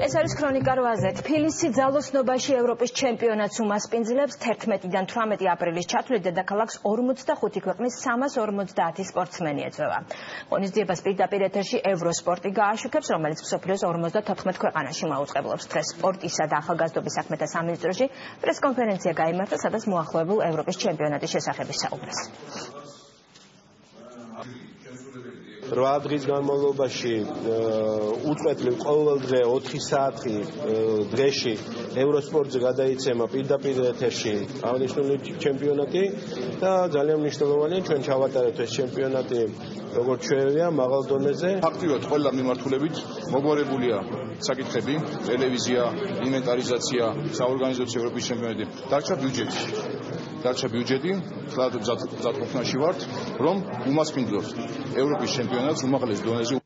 ეს არის ქრონიკა 8-ზე. თბილისი ძალოსნობაში ევროპის ჩემპიონატს უმასპინძლებს 11-დან 18 აპრილის ჩათვლით დედაქალაქს 45 ქვეყნის 350 სპორტსმენი ეწევა. ღონისძიებას პირდაპირ ეთერში ევროსპორტი გააშუქებს, რომელიც მსოფლიოს 54 ქვეყანაში მაუწყებლობს. დღეს სპორტისა და ახალგაზრდობის საქმეთა სამინისტროში პრესკონფერენცია გაიმართა, სადაც მოახლოებულ ევროპის ჩემპიონატის შესახებ ისაუბრეს. 8 დღის განმავლობაში უწყვეტლივ ყოველ დღე 4 საათი დღეში ევროსპორტზე გადაიცემა პირდაპირ ეთერში აღნიშნული ჩემპიონატი და ძალიან მნიშვნელოვანია ჩვენ ჩავატარეთ ეს ჩემპიონატი როგორც ჩვევია მაღალ დონეზე. ფაქტიურად ყველა მიმართულებით მოგვარებულია საკითხები, ტელევიზია, ინვენტარიზაცია, საორგანიზაციო ევროპის ჩემპიონატი. დარჩა ბიუჯეტი, ხლად მზადყოფნაში ვართ, რომ უმასპინძლოს ევროპის ჩემპიონატს უმაღლეს დონეზე.